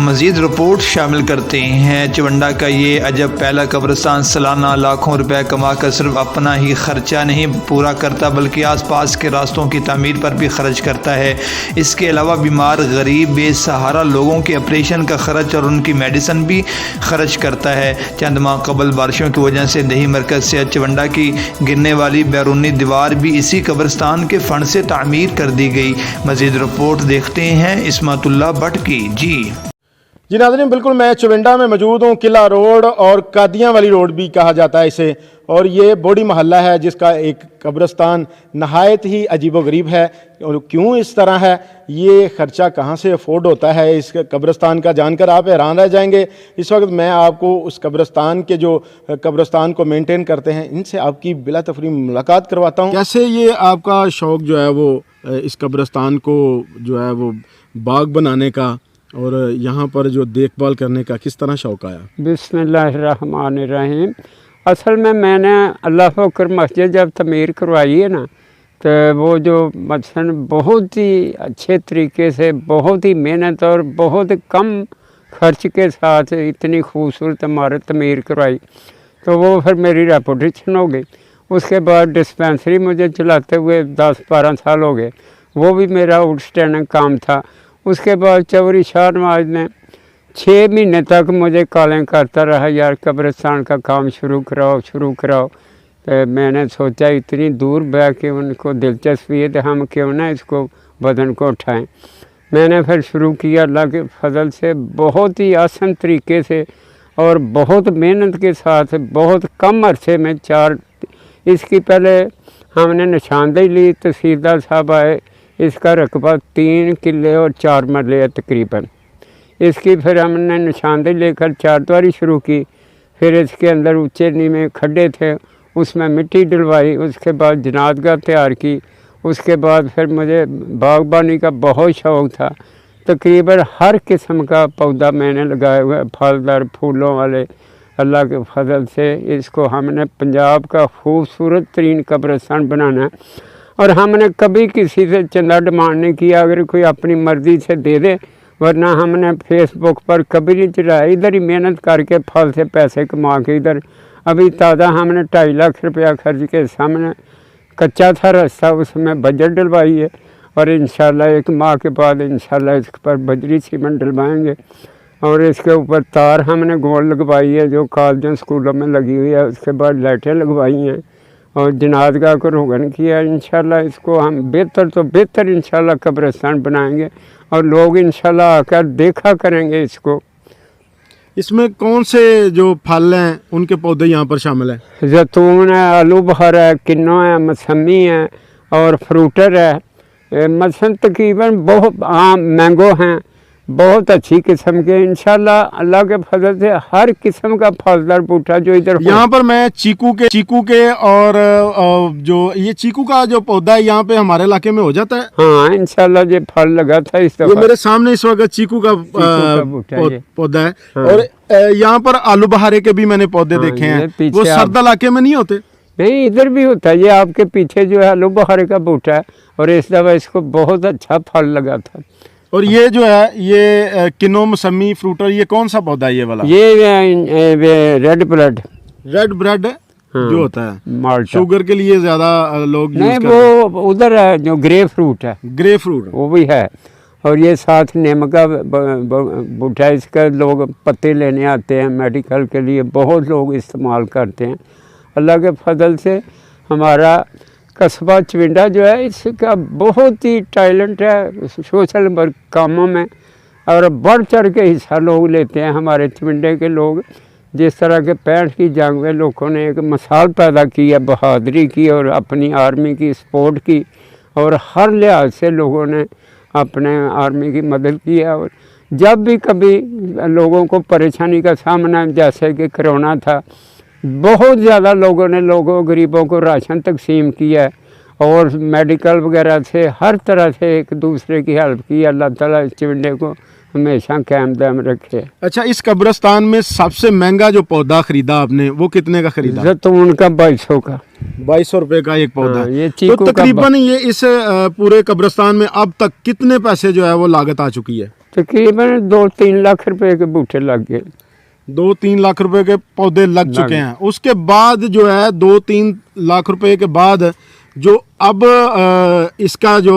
مزید رپورٹ شامل کرتے ہیں۔ چونڈا کا یہ عجب پہلا قبرستان سالانہ لاکھوں روپے کما کر صرف اپنا ہی خرچہ نہیں پورا کرتا بلکہ آس پاس کے راستوں کی تعمیر پر بھی خرچ کرتا ہے۔ اس کے علاوہ بیمار، غریب، بے سہارا لوگوں کے آپریشن کا خرچ اور ان کی میڈیسن بھی خرچ کرتا ہے۔ چند ماہ قبل بارشوں کی وجہ سے دیہی مرکز سے چونڈا کی گرنے والی بیرونی دیوار بھی اسی قبرستان کے فنڈ سے تعمیر کر دی گئی۔ مزید رپورٹ دیکھتے ہیں اسمت اللہ بٹ کی۔ جی ناظرین، بالکل میں چونڈا میں موجود ہوں۔ قلعہ روڈ اور قادیاں والی روڈ بھی کہا جاتا ہے اسے، اور یہ بوڑی محلہ ہے جس کا ایک قبرستان نہایت ہی عجیب و غریب ہے۔ اور کیوں اس طرح ہے، یہ خرچہ کہاں سے افورڈ ہوتا ہے اس قبرستان کا، جان کر آپ حیران رہ جائیں گے۔ اس وقت میں آپ کو اس قبرستان کے جو قبرستان کو مینٹین کرتے ہیں ان سے آپ کی بلا تفریح ملاقات کرواتا ہوں۔ کیسے یہ آپ کا شوق جو ہے وہ اس قبرستان کو جو ہے وہ باغ بنانے کا اور یہاں پر جو دیکھ بھال کرنے کا کس طرح شوق آیا؟ بسم اللہ الرحمن الرحیم۔ اصل میں نے اللہ اکبر مسجد جب تعمیر کروائی ہے نا، تو وہ جو مثلاً بہت ہی اچھے طریقے سے، بہت ہی محنت اور بہت کم خرچ کے ساتھ اتنی خوبصورت عمارت تعمیر کروائی، تو وہ پھر میری ریپوٹیشن ہو گئی۔ اس کے بعد ڈسپینسری مجھے چلاتے ہوئے 10-12 سال ہو گئے، وہ بھی میرا آؤٹ اسٹینڈنگ کام تھا۔ اس کے بعد چوری شاہ نواز نے 6 مہینے تک مجھے کالیں کرتا رہا، یار قبرستان کا کام شروع کراؤ۔ تو میں نے سوچا اتنی دور بہ کے ان کو دلچسپی ہے تو ہم کیوں نہ اس کو بدن کو اٹھائیں۔ میں نے پھر شروع کیا اللہ کے فضل سے، بہت ہی آسان طریقے سے اور بہت محنت کے ساتھ، بہت کم عرصے میں اس کی پہلے ہم نے نشاندہی لی، تحصیلدار صاحب آئے، اس کا رقبہ 3 کلے اور 4 مرلے ہے تقریباً۔ اس کی پھر ہم نے نشاندہی لے کر 4 دیواری شروع کی، پھر اس کے اندر اونچے نیمے کھڈے تھے، اس میں مٹی ڈلوائی، اس کے بعد جنازگاہ تیار کی۔ اس کے بعد پھر مجھے باغبانی کا بہت شوق تھا، تقریباً ہر قسم کا پودا میں نے لگائے ہوئے، پھلدار پھولوں والے۔ اللہ کے فضل سے اس کو ہم نے پنجاب کا خوبصورت ترین قبرستان بنانا ہے، اور ہم نے کبھی کسی سے چندہ ڈیمانڈ نہیں کیا، اگر کوئی اپنی مرضی سے دے دے، ورنہ ہم نے فیس بک پر کبھی نہیں چڑھایا۔ ادھر ہی محنت کر کے پھل سے پیسے کما کے ادھر ابھی تازہ ہم نے 2.5 لاکھ روپیہ خرچ کے سامنے، کچا تھا راستہ، اس میں بجٹ ڈلوائی ہے، اور انشاءاللہ 1 ماہ کے بعد انشاءاللہ اس پر بجری سیمنٹ ڈلوائیں گے، اور اس کے اوپر تار ہم نے گول لگوائی ہے جو کالجوں اسکولوں میں لگی ہوئی ہے۔ اس کے بعد لائٹیں لگوائی ہیں اور جنازگاہ کو روغن کیا ہے۔ انشاءاللہ اس کو ہم بہتر تو بہتر انشاءاللہ قبرستان بنائیں گے، اور لوگ انشاءاللہ آ کر دیکھا کریں گے اس کو۔ اس میں کون سے جو پھل ہیں ان کے پودے یہاں پر شامل ہیں؟ زیتون ہے، آلو بخار ہے، کنو ہے، موسمی ہے اور فروٹر ہے، مثلاً تقریباً بہت عام مینگو ہیں، بہت اچھی قسم کے۔ انشاءاللہ اللہ کے فضل سے ہر قسم کا پھلدار بوٹا جو ادھر یہاں پر میں چیکو کے اور جو یہ چیکو کا جو پودا ہے یہاں پہ ہمارے علاقے میں ہو جاتا ہے۔ ہاں انشاءاللہ یہ پھل لگا تھا اس دفعہ، میرے سامنے اس وقت چیکو کا پودا ہے، اور یہاں پر آلو بہارے کے بھی میں نے پودے دیکھے ہیں، وہ سرد علاقے میں نہیں ہوتے؟ نہیں، ادھر بھی ہوتا ہے۔ یہ آپ کے پیچھے جو ہے آلو بخارے کا بوٹا ہے، اور اس دفعہ اس کو بہت اچھا پھل لگا تھا۔ اور یہ جو ہے یہ کنو، موسمی، فروٹر، یہ کون سا پودا ہے یہ والا؟ یہ ریڈ بریڈ جو ہوتا ہے شوگر کے لیے زیادہ لوگ نہیں، وہ ادھر ہے جو گرے فروٹ ہے، گرے فروٹ وہ بھی ہے۔ اور یہ ساتھ نیم کا بوٹا، اس کا لوگ پتے لینے آتے ہیں میڈیکل کے لیے، بہت لوگ استعمال کرتے ہیں۔ اللہ کے فضل سے ہمارا قصبہ چونڈا جو ہے اس کا بہت ہی ٹیلنٹ ہے سوشل کاموں میں، اور بڑھ چڑھ کے حصہ لوگ لیتے ہیں ہمارے چونڈے کے لوگ۔ جس طرح کے 65 کی جنگ میں لوگوں نے ایک مثال پیدا کی ہے بہادری کی اور اپنی آرمی کی سپورٹ کی، اور ہر لحاظ سے لوگوں نے اپنے آرمی کی مدد کی ہے۔ اور جب بھی کبھی لوگوں کو پریشانی کا سامنا، جیسے کہ کرونا تھا، بہت زیادہ لوگوں نے غریبوں کو راشن تقسیم کیا ہے، اور میڈیکل وغیرہ سے ہر طرح سے ایک دوسرے کی ہیلپ کی۔ اللہ تعالیٰ اس چونڈے کو ہمیشہ قائم دائم رکھے۔ اچھا، اس قبرستان میں سب سے مہنگا جو پودا خریدا آپ نے وہ کتنے کا خریدا؟ زیتون کا 2200 کا، 2200 روپے کا ایک پودا۔ تو تقریباً یہ اس پورے قبرستان میں اب تک کتنے پیسے جو ہے وہ لاگت آ چکی ہے؟ तकरीबन 2-3 लाख रुपए के बूटे लग गए। 2-3 लाख रुपए के पौधे लग चुके हैं। उसके बाद जो है 2-3 लाख रुपए के बाद जो अब इसका जो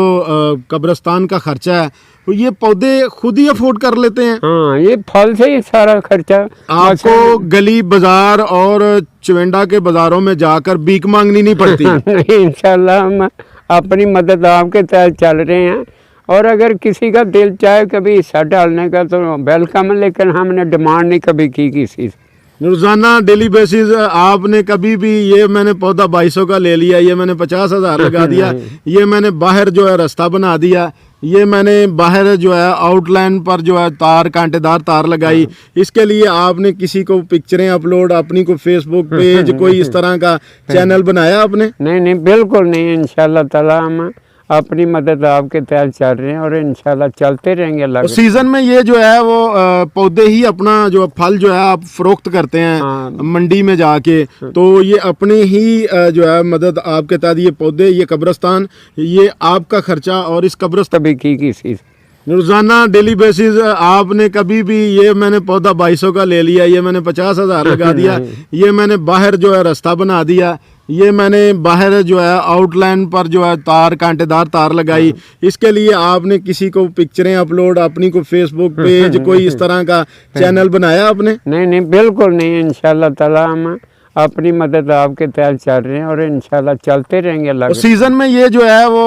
कब्रिस्तान का खर्चा है तो ये पौधे खुद ही अफोर्ड कर लेते हैं। हाँ, ये फल से ही सारा खर्चा। आपको गली बाजार और चुवेंडा के बाजारों में जाकर भीख मांगनी नहीं पड़ती। नहीं, इंशाल्लाह हम अपनी मदद आपके तहत चल रहे हैं, और अगर किसी का दिल चाहे कभी हिस्सा डालने का तो वेलकम, लेकिन हमने डिमांड नहीं कभी की किसी से। रोजाना डेली बेसिस आपने कभी भी ये मैंने पौधा 2200 का ले लिया, ये मैंने 50,000 लगा दिया, ये मैंने बाहर जो है रास्ता बना दिया, ये मैंने बाहर जो है आउटलाइन पर जो है तार कांटेदार तार लगाई, इसके लिए आपने किसी को पिक्चरें अपलोड, अपनी को फेसबुक पेज कोई इस तरह का चैनल बनाया आपने? नहीं नहीं, बिल्कुल नहीं। इंशाल्लाह ताला हम अपनी मदद आपके तहत चल रहे हैं और इंशाल्लाह चलते रहेंगे। अल्लाह तो सीजन में ये जो है वो पौधे ही अपना जो फल जो है आप फरोख्त करते हैं। हाँ। मंडी में जाके, तो ये अपने ही जो है मदद आपके तहत ये पौधे, ये कब्रिस्तान, ये आपका खर्चा और इस कब्रिस्तान कभी की किसी से। रोजाना डेली बेसिस आपने कभी भी ये मैंने पौधा 2200 का ले लिया, ये मैंने 50,000 लगा दिया, ये मैंने बाहर जो है रास्ता बना दिया, ये मैंने बाहर जो है आउटलाइन पर जो है तार कांटेदार तार लगाई, इसके लिए आपने किसी को पिक्चरें अपलोड, अपनी को फेसबुक पेज कोई इस तरह का चैनल बनाया आपने? नहीं नहीं, बिल्कुल नहीं। इंशाल्लाह ताला हम अपनी मदद आपके तहत चल रहे हैं और इंशाल्लाह चलते रहेंगे। अल्लाह तो सीजन में ये जो है वो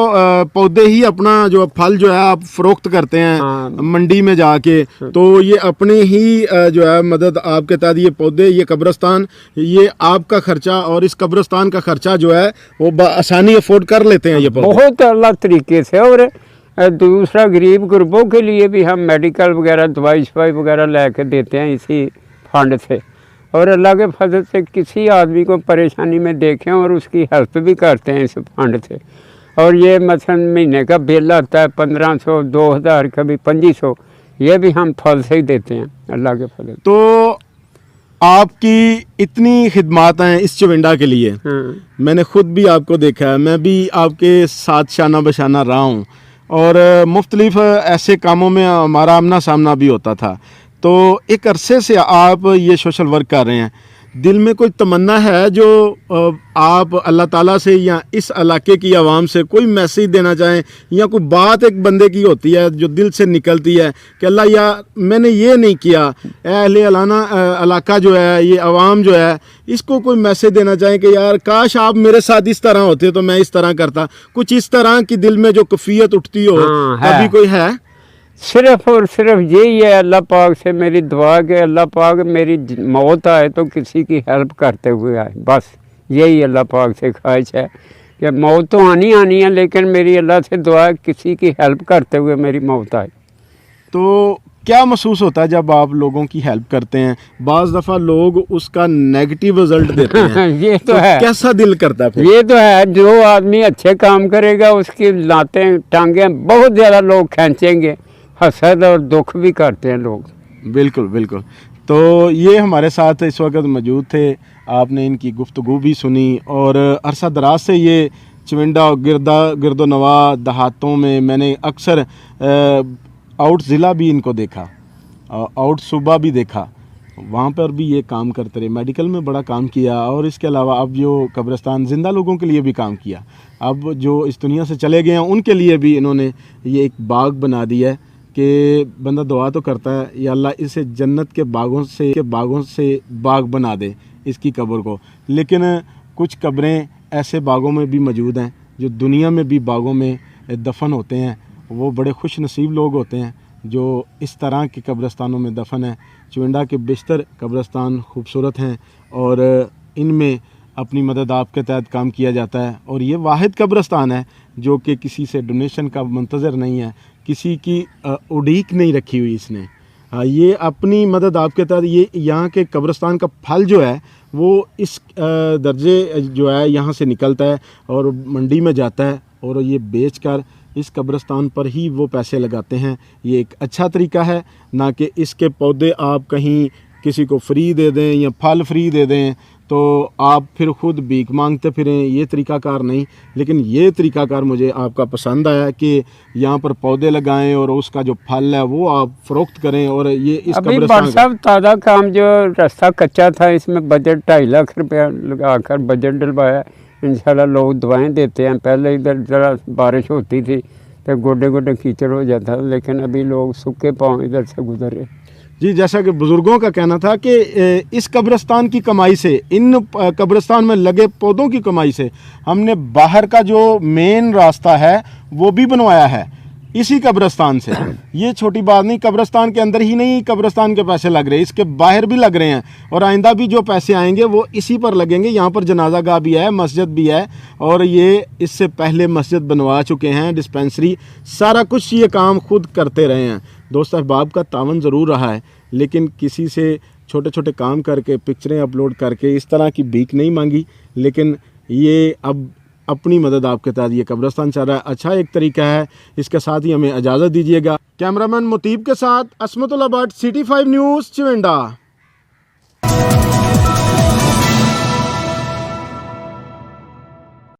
पौधे ही अपना जो फल जो है आप फरोख्त करते हैं। हाँ। मंडी में जाके, तो ये अपने ही जो है मदद आपके तहत ये पौधे, ये कब्रिस्तान, ये आपका खर्चा और इस कब्रिस्तान का खर्चा जो है वो आसानी अफोर्ड कर लेते हैं ये पौधे। बहुत अल्लाह तरीके से। और दूसरा गरीब गुरबों के लिए भी हम मेडिकल वगैरह दवाई शवाई वगैरह लेके देते हैं इसी फंड से, और अल्लाह के फजल से किसी आदमी को परेशानी में देखें और उसकी हेल्प भी करते हैं इस फंड से। और ये मसलन महीने का बिल आता है 1500, 2000, कभी 2500, ये भी हम फल से ही देते हैं अल्लाह के फजल। तो आपकी इतनी खिदमात हैं इस चुविंडा के लिए। मैंने खुद भी आपको देखा है, मैं भी आपके साथ शाना बशाना रहा हूँ, और मुख्तलिफ ऐसे कामों में हमारा आमना सामना भी होता था। तो एक अरसे से आप ये सोशल वर्क कर रहे हैं, दिल में कोई तमन्ना है जो आप अल्लाह ताला से या इस इलाके की आवाम से कोई मैसेज देना चाहें, या कोई बात एक बंदे की होती है जो दिल से निकलती है कि अल्लाह यार मैंने ये नहीं किया, अहले इलाका जो है, ये आवाम जो है, इसको कोई मैसेज देना चाहें कि यार काश आप मेरे साथ इस तरह होते तो मैं इस तरह करता, कुछ इस तरह की दिल में जो कैफियत उठती हो? हाँ, अभी कोई है? सिर्फ और सिर्फ यही है अल्लाह पाक से मेरी दुआ कि अल्लाह पाक मेरी मौत आए तो किसी की हेल्प करते हुए आए, बस यही अल्लाह पाक से ख्वाहिश है कि मौत तो आनी है, लेकिन मेरी अल्लाह से दुआ है किसी की हेल्प करते हुए मेरी मौत आए। तो क्या महसूस होता है जब आप लोगों की हेल्प करते हैं? बाज़ दफ़ा लोग उसका नेगेटिव रिजल्ट देते हैं। ये तो है, कैसा दिल करता है फिर? ये तो है, जो आदमी अच्छे काम करेगा उसकी लातें टांगें बहुत ज़्यादा लोग खींचेंगे, हसद और दुख भी करते हैं लोग। बिल्कुल बिल्कुल। तो ये हमारे साथ इस वक्त मौजूद थे, आपने इनकी गुफ्तगू भी सुनी, और अरसा दराज से ये चुविंडा गिरदो नवा देहातों में मैंने अक्सर आउट ज़िला भी इनको देखा, आउट सूबा भी देखा, वहाँ पर भी ये काम करते रहे, मेडिकल में बड़ा काम किया, और इसके अलावा अब जो कब्रिस्तान ज़िंदा लोगों के लिए भी काम किया, अब जो इस दुनिया से चले गए हैं उनके लिए भी इन्होंने ये एक बाग बना दिया है कि बंदा दुआ तो करता है या अल्लाह इसे जन्नत के बागों से बाग बना दे इसकी कब्र को। लेकिन कुछ कब्रें ऐसे बागों में भी मौजूद हैं जो दुनिया में भी बागों में दफन होते हैं, वो बड़े खुश नसीब लोग होते हैं जो इस तरह के कब्रिस्तानों में दफन हैं। चुविंडा के बेशतर कब्रिस्तान खूबसूरत हैं और इनमें अपनी मदद आपके तहत काम किया जाता है, और ये वाहिद कब्रिस्तान है जो कि किसी से डोनेशन का मंतज़र नहीं है, किसी की उड़ीक नहीं रखी हुई इसने। ये अपनी मदद आपके तहत, ये यहाँ के कब्रिस्तान का फल जो है वो इस दर्जे जो है यहाँ से निकलता है और मंडी में जाता है, और ये बेचकर इस कब्रिस्तान पर ही वो पैसे लगाते हैं। ये एक अच्छा तरीका है, ना कि इसके पौधे आप कहीं किसी को फ्री दे दें या फल फ्री दे दें। तो आप फिर खुद भीख मांगते फिरें, ये तरीक़ाकार नहीं। लेकिन ये तरीक़ाकार मुझे आपका पसंद आया कि यहाँ पर पौधे लगाएं और उसका जो फल है वो आप फ़रोख्त करें। और ये इस अभी कब्रिस्तान बट साहब ताज़ा काम, जो रास्ता कच्चा था इसमें बजट 2.5 लाख रुपया लगाकर बजट डलवाया। इंशाल्लाह लोग दुआएं देते हैं। पहले इधर ज़रा बारिश होती थी तो गोडे गोडे कीचड़ हो जाता, लेकिन अभी लोग सूखे पाँव इधर से गुजरे। जी, जैसा कि बुज़ुर्गों का कहना था कि इस कब्रिस्तान की कमाई से, इन कब्रिस्तान में लगे पौधों की कमाई से हमने बाहर का जो मेन रास्ता है वो भी बनवाया है इसी कब्रिस्तान से। ये छोटी बात नहीं, कब्रिस्तान के अंदर ही नहीं कब्रिस्तान के पैसे लग रहे हैं, इसके बाहर भी लग रहे हैं और आइंदा भी जो पैसे आएंगे वो इसी पर लगेंगे। यहाँ पर जनाजा गाह भी है, मस्जिद भी है और ये इससे पहले मस्जिद बनवा चुके हैं, डिस्पेंसरी, सारा कुछ ये काम खुद करते रहे हैं। दोस्त अहबाब का तावन ज़रूर रहा है, लेकिन किसी से छोटे छोटे काम करके, पिक्चरें अपलोड करके इस तरह की भीख नहीं मांगी। लेकिन ये अब अपनी मदद आपके तहत ये कब्रिस्तान चल रहा है, अच्छा एक तरीका है। इसके साथ ही हमें इजाज़त दीजिएगा। कैमरामैन मुतीब के साथ असमतुल्लाह भट्ट, सिटी 5 न्यूज़, चिवेंडा।